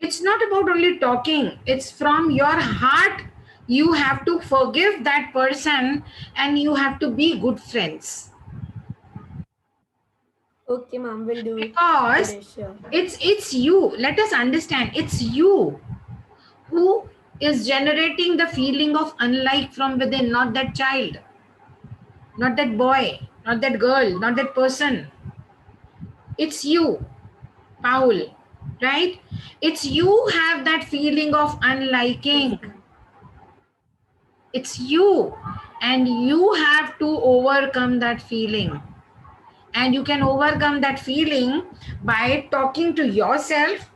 It's not about only talking. It's from your heart. You have to forgive that person and you have to be good friends. Okay, ma'am, will do. Because It is sure. it's you. Let us understand. It's you who is generating the feeling of unlike from within, not that child, not that boy, not that girl, not that person. It's you, Paul, right? It's you have that feeling of unliking. It's you, and you have to overcome that feeling. And you can overcome that feeling by talking to yourself.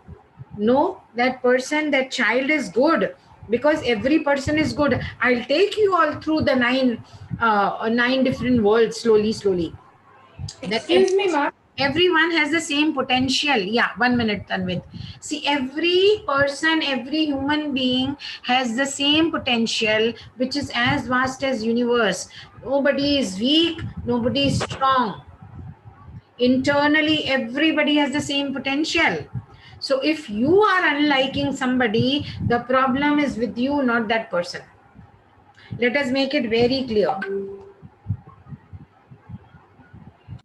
No, that person, that child is good, because every person is good. I'll take you all through the nine different worlds slowly. That Excuse me, ma'am. everyone has the same potential. Yeah, 1 minute, Tanvit. See, every person, every human being has the same potential, which is as vast as universe. Nobody is weak, nobody is strong. Internally, everybody has the same potential. So if you are unliking somebody, the problem is with you, not that person. Let us make it very clear.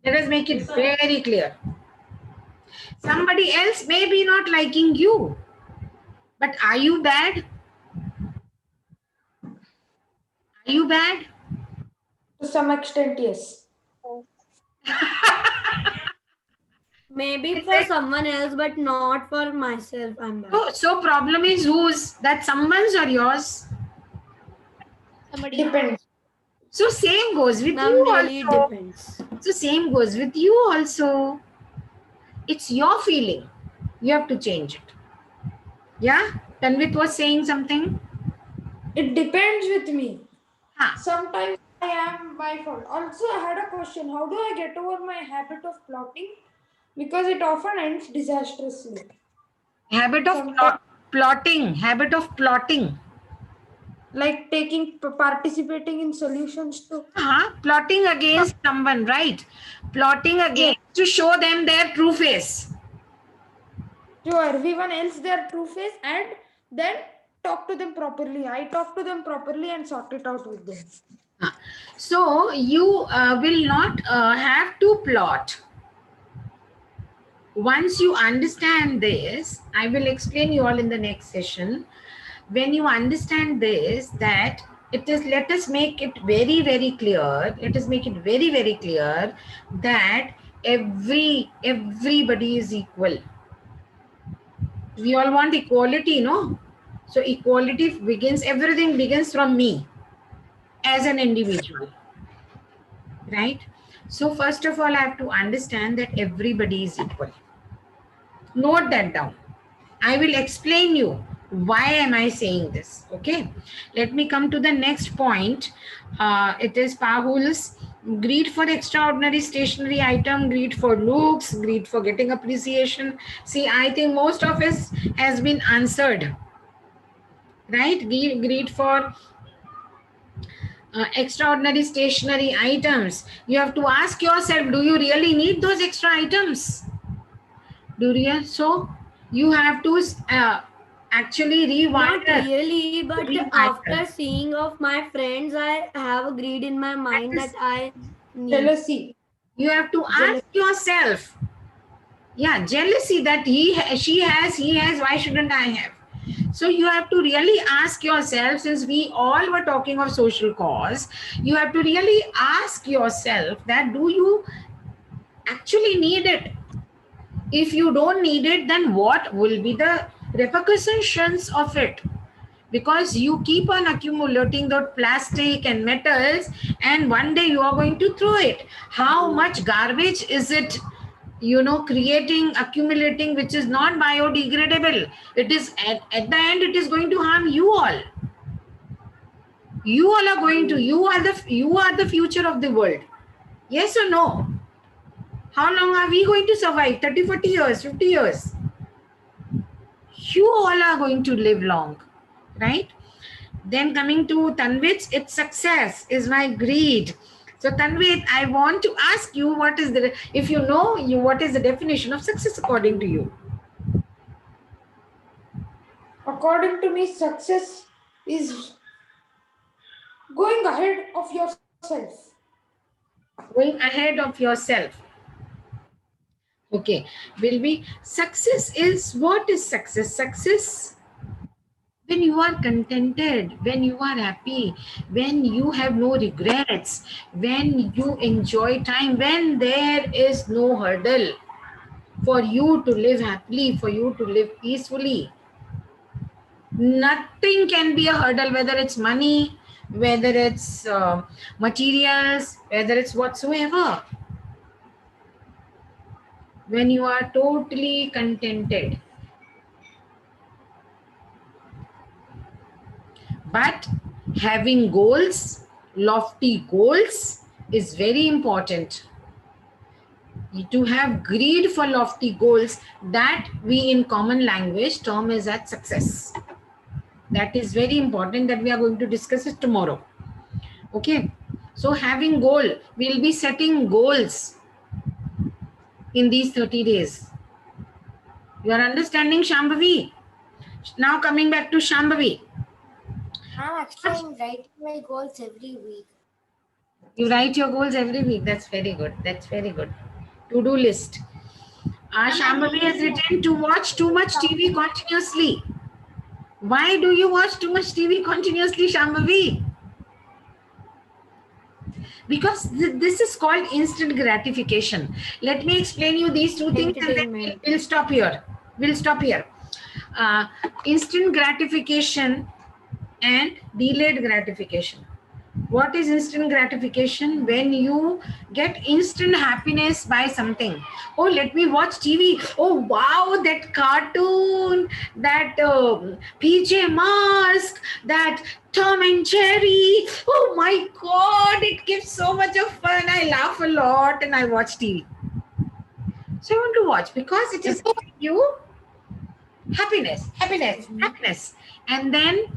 Let us make it very clear. Somebody else may be not liking you, but are you bad? Are you bad? To some extent, yes. Maybe for someone else, but not for myself. I'm bad. So problem is whose? That someone's or yours? Somebody Depends. So same goes with Ma'am, you really also. depends. So same goes with you also. It's your feeling. You have to change it. Yeah? Tanvit was saying something? It depends with me. Huh. Sometimes I am my fault. Also, I had a question. How do I get over my habit of plotting? Because it often ends disastrously. Habit of Sometimes- plotting. Like participating in solutions too. Plotting against someone, right? Plotting against to show them their true face. To everyone else their true face and then talk to them properly. I talk to them properly and sort it out with them. So you will not have to plot. Once you understand this, I will explain you all in the next session. When you understand this, that it is, let us make it very, very clear. Let us make it very, very clear that everybody is equal. We all want equality, no? So equality begins, everything begins from me as an individual, right? So first of all, I have to understand that everybody is equal. Note that down. I will explain you why am I saying this. Okay, let me come to the next point. It is Pahul's greed for extraordinary stationery item, greed for looks, greed for getting appreciation. See, I think most of us has been answered, right? Greed for extraordinary stationery items. You have to ask yourself, do you really need those extra items? Do you? So you have to actually Not rewire. really, but after Rewire. seeing of my friends, I have a greed in my mind that I need. Jealousy. You have to ask Jealousy. yourself. Yeah, jealousy that she has, he has, why shouldn't I have? So you have to really ask yourself, since we all were talking of social cause, you have to really ask yourself that do you actually need it? If you don't need it, then what will be the repercussions of it? Because you keep on accumulating the plastic and metals, and one day you are going to throw it. How much garbage is it, creating, accumulating, which is not biodegradable? It is at the end, it is going to harm you all. You all are going to, you are the future of the world. Yes or no? How long are we going to survive? 30, 40 years, 50 years? You all are going to live long, right? Then coming to Tanvit, its success is my greed. So Tanvit, I want to ask you, what is the, if you know you, what is the definition of success according to you? According to me, success is going ahead of yourself. Going ahead of yourself. Okay, will be success is, what is success? Success when you are contented, when you are happy, when you have no regrets, when you enjoy time, when there is no hurdle for you to live happily, for you to live peacefully. Nothing can be a hurdle, whether it's money, whether it's materials, whether it's whatsoever. When you are totally contented. But having goals, lofty goals, is very important. To have greed for lofty goals, that we in common language term is as success. That is very important, that we are going to discuss it tomorrow. Okay, so having goal, we'll be setting goals in these 30 days. You are understanding, Shambhavi? Now coming back to Shambhavi. I'm actually writing my goals every week. You write your goals every week. That's very good. That's very good. To-do list. Shambhavi has written to watch too much TV continuously. Why do you watch too much TV continuously, Shambhavi? Because this is called instant gratification. Let me explain you these two things and then we'll stop here. We'll stop here. Instant gratification and delayed gratification. What is instant gratification? When you get instant happiness by something. Oh, let me watch TV. Oh, wow, that cartoon, that PJ Masks, that Tom and Jerry. Oh my God, it gives so much of fun. I laugh a lot and I watch TV. So I want to watch because it is giving you happiness. And then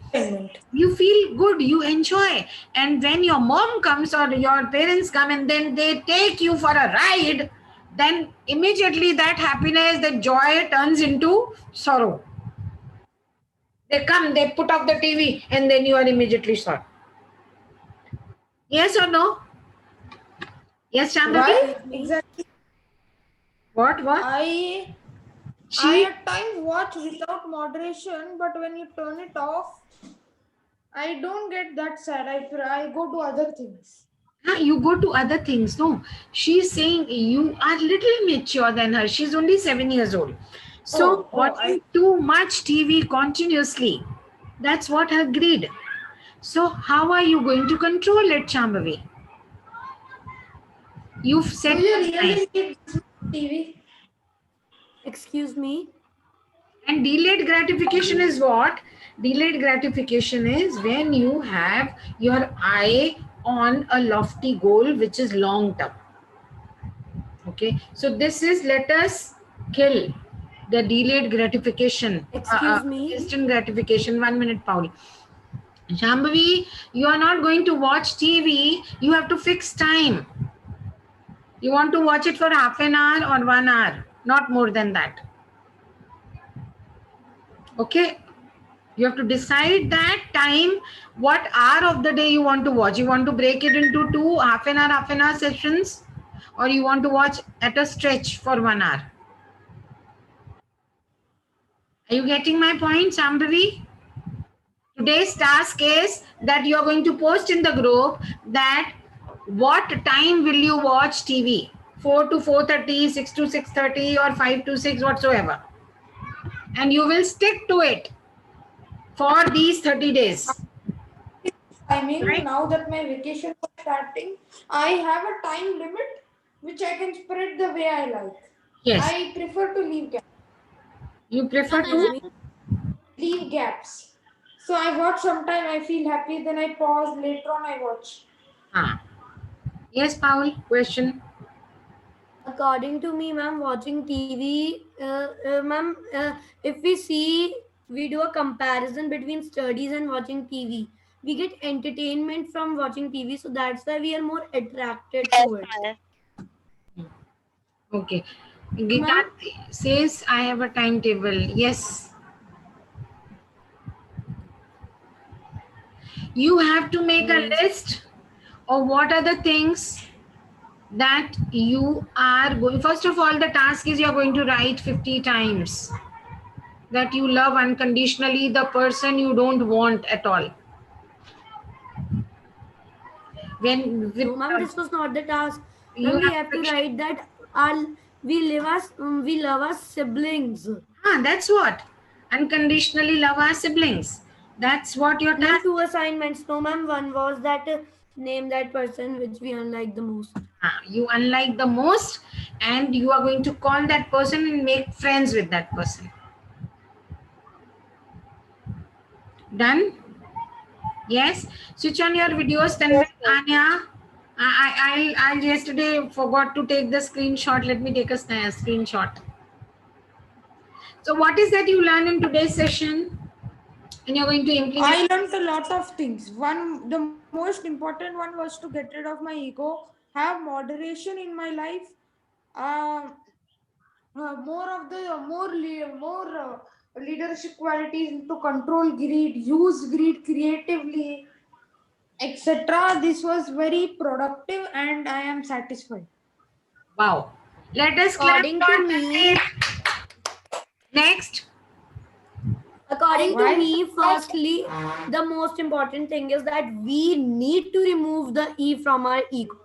you feel good, you enjoy. And when your mom comes or your parents come and then they take you for a ride, then immediately that happiness, that joy turns into sorrow. They come, they put off the TV and then you are immediately sad. Yes or no? Yes, Shambhavi? Why? Exactly. What? I She at times watch without moderation, but when you turn it off, I don't get that sad. I go to other things. You go to other things. No, she's saying you are little mature than her. She's only 7 years old. So I watching too much TV continuously, that's what her greed. So how are you going to control it, Shambhavi? You've do set you the time. really need this much TV? Excuse me. And delayed gratification is what? Delayed gratification is when you have your eye on a lofty goal which is long term. Okay, so this is, let us kill the delayed gratification, Excuse me. instant gratification. 1 minute, Paul. Shambhavi, you are not going to watch TV. You have to fix time. You want to watch it for half an hour or 1 hour, not more than that. Okay, you have to decide that time, what hour of the day you want to watch. You want to break it into two half an hour sessions, or you want to watch at a stretch for 1 hour. Are you getting my point, Shambhavi? Today's task is that you are going to post in the group that what time will you watch TV? 4 to 4:30, 6 to 6:30, or 5 to 6, whatsoever. And you will stick to it for these 30 days. Timing, Right? now that my vacation was starting, I have a time limit which I can spread the way I like. Yes. I prefer to leave gaps. You prefer Excuse to? me. Leave gaps. So I watch sometime, I feel happy, then I pause, later on I watch. Yes, Paul, question. According to me, ma'am, watching TV, ma'am, if we do a comparison between studies and watching TV. We get entertainment from watching TV, so that's why we are more attracted Yes, to it. yes. Okay. Gita says I have a timetable. Yes. You have to make a list of what are the things that you are going. First of all, the task is you're going to write 50 times that you love unconditionally the person you don't want at all. When with No, ma'am, this was not the task. you Ma'am, we have have to friction. write that our we love our siblings. That's what unconditionally love our siblings. That's what your Ma'am, task. 2 assignments. No, ma'am, one was that name that person which we unlike the most. You unlike the most, and you are going to call that person and make friends with that person. Done? Yes. Switch on your videos, Tanvi, Anya. I yesterday forgot to take the screenshot. Let me take a screenshot. So what is that you learned in today's session? And you're going to implement? I learned a lot of things. The most important one was to get rid of my ego, have moderation in my life, more leadership qualities to control greed, use greed creatively, etc. This was very productive, and I am satisfied. Wow. Let us clap According for to me, next. according to me, firstly, the most important thing is that we need to remove the E from our ego.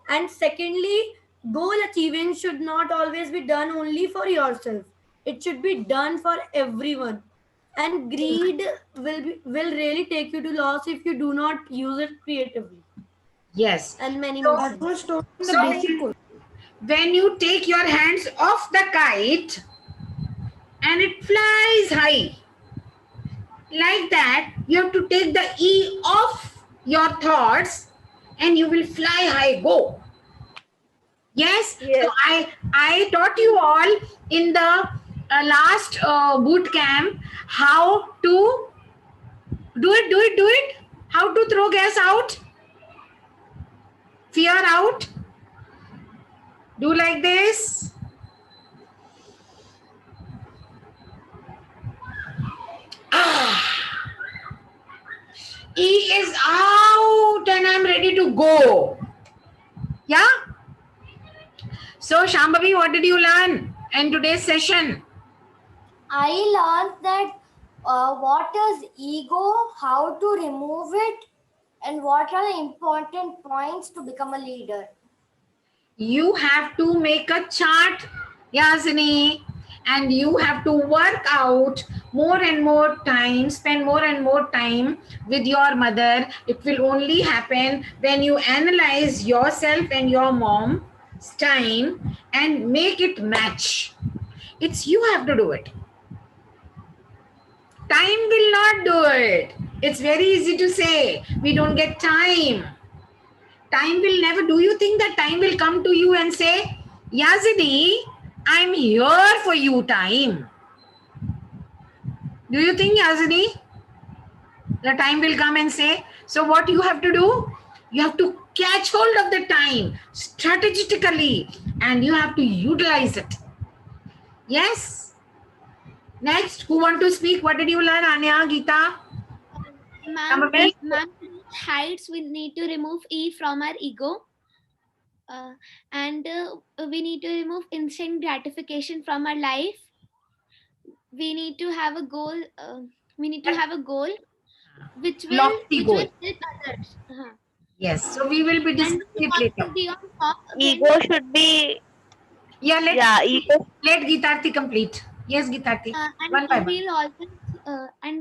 And secondly, goal achieving should not always be done only for yourself. It should be done for everyone. And greed will really take you to loss if you do not use it creatively. Yes. And many So- more That things. was told in the So- basic course. When you take your hands off the kite and it flies high, like that, you have to take the E off your thoughts and you will fly high. Go. Yes. Yes. So I taught you all in the last boot camp how to do it. How to throw gas out, fear out. Do like this. E is out and I'm ready to go. Yeah. So Shambhavi, what did you learn in today's session? I learned that what is ego, how to remove it, and what are the important points to become a leader. You have to make a chart, Yasini, and you have to work out more and more time, spend more and more time with your mother. It will only happen when you analyze yourself and your mom's time and make it match. It's you have to do it. Time will not do it. It's very easy to say, we don't get time. Time will never. Do you think that time will come to you and say, Yazidi, I'm here for you, time? Do you think, Yazidi, the time will come and say? So what you have to do? You have to catch hold of the time strategically and you have to utilize it. Yes? Next, who want to speak? What did you learn, Anya, Geeta? Ma'am, Shambhavi? heights, we need to remove E from our ego. And we need to remove instant gratification from our life. We need to have a goal. We need to have a goal which will Lofty goal. help others. Yes. So we will be And discussing we it want later. to be on top. Ego should be, Yeah, ego. let Geetarthi complete. Yes, Geetarthi. One by one.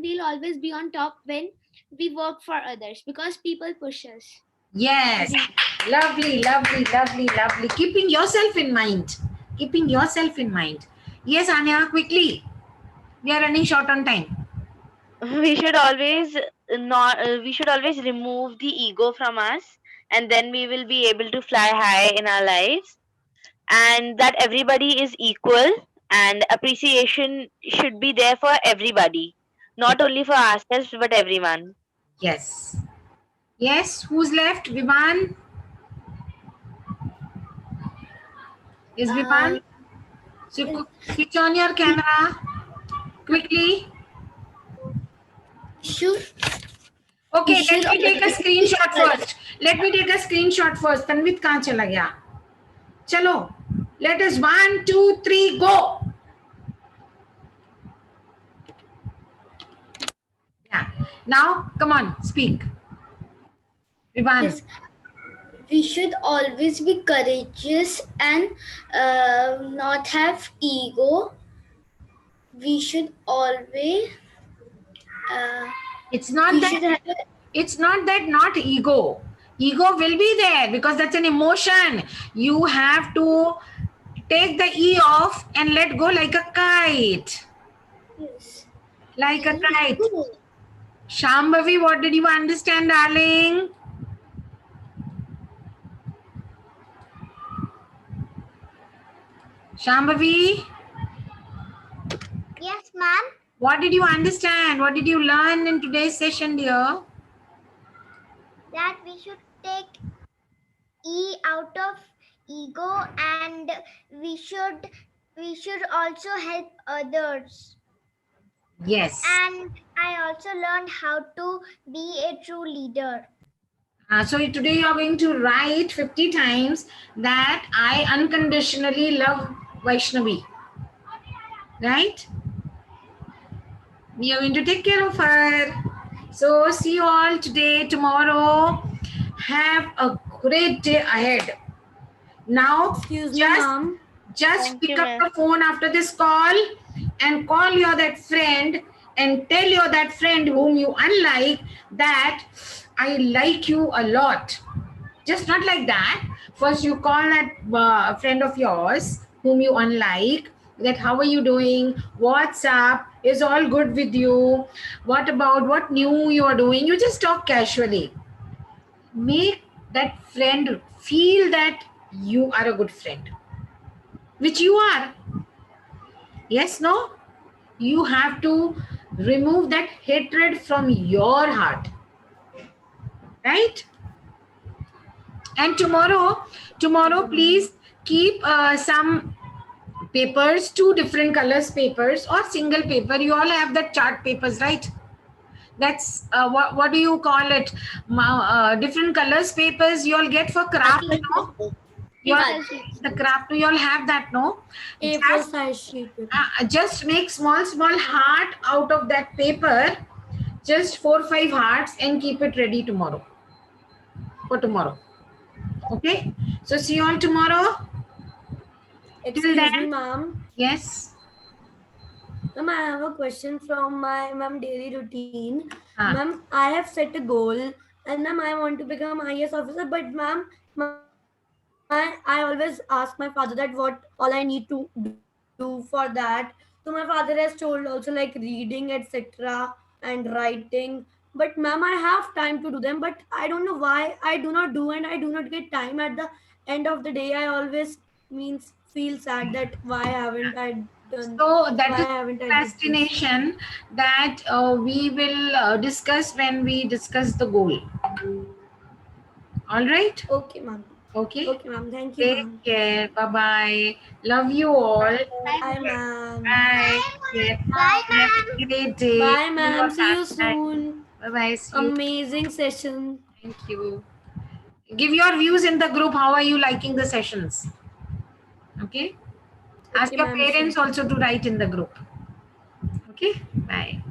We'll always be on top when we work for others because people push us. Yes. Lovely, lovely, lovely, lovely. Keeping yourself in mind. Keeping yourself in mind. Yes, Anya, quickly. We are running short on time. We should always remove the ego from us, and then we will be able to fly high in our lives, and that everybody is equal and appreciation should be there for everybody, not only for ourselves but everyone. Yes. Yes, who's left? Vivan? Is Vivan? So switch on your camera. Quickly. Sure. Okay, let me take a screenshot first. Let me take a screenshot first. Tanvit kahan chala gaya? Chalo. Let us 1, 2, 3, go. Yeah. Now, come on, speak. Vivan. Yes. We should always be courageous and not have ego. We should always. It's not that not ego. Ego will be there because that's an emotion. You have to take the E off and let go like a kite. Yes. Like a kite. Shambhavi, what did you understand, darling? Shambhavi, Yes, ma'am. what did you understand? What did you learn in today's session, dear? That we should take E out of ego and we should also help others. Yes. And I also learned how to be a true leader. So today you are going to write 50 times that I unconditionally love Vaishnavi. Right? We are going to take care of her. So see you all today, tomorrow. Have a great day ahead. Now, Excuse me, ma'am. just Thank pick you, up ma'am. the phone after this call and call your that friend and tell your that friend whom you unlike that I like you a lot. Just not like that. First you call that friend of yours whom you unlike, that how are you doing, what's up, is all good with you, what about what new you are doing. You just talk casually. Make that friend feel that you are a good friend, which you are. Yes, no? You have to remove that hatred from your heart. Right? And tomorrow please keep some papers, 2 different colors papers or single paper. You all have that chart papers, right? That's what do you call it? Different colors papers you all get for craft, you know? You all, A4 sheet. the craft, you all have that, no? A4 Just, size sheet paper. just make small heart out of that paper, just 4 or 5 hearts, and keep it ready tomorrow, for tomorrow. Okay, so see you all tomorrow. Excuse then- me, ma'am. Yes. Ma'am, I have a question from my daily routine. Ah. Ma'am, I have set a goal, and ma'am, I want to become IAS officer. But ma'am, I always ask my father that what all I need to do for that. So my father has told also like reading, etc., and writing. But ma'am, I have time to do them, but I don't know why I do not do, and I do not get time at the end of the day. I always means feel sad that why haven't I done? So that Why is haven't I did this? procrastination that we will discuss when we discuss the goal. All right. Okay, ma'am. Okay. Okay, ma'am. Thank you, Take ma'am. care. Bye bye. Love you all. Bye, ma'am. Bye. Have a great day. Bye, ma'am. See you soon. Bye bye. See you. Amazing session. Thank you. Give your views in the group. How are you liking the sessions? Okay. Ask Okay, your ma'am, parents sure. also to write in the group. Okay. Bye.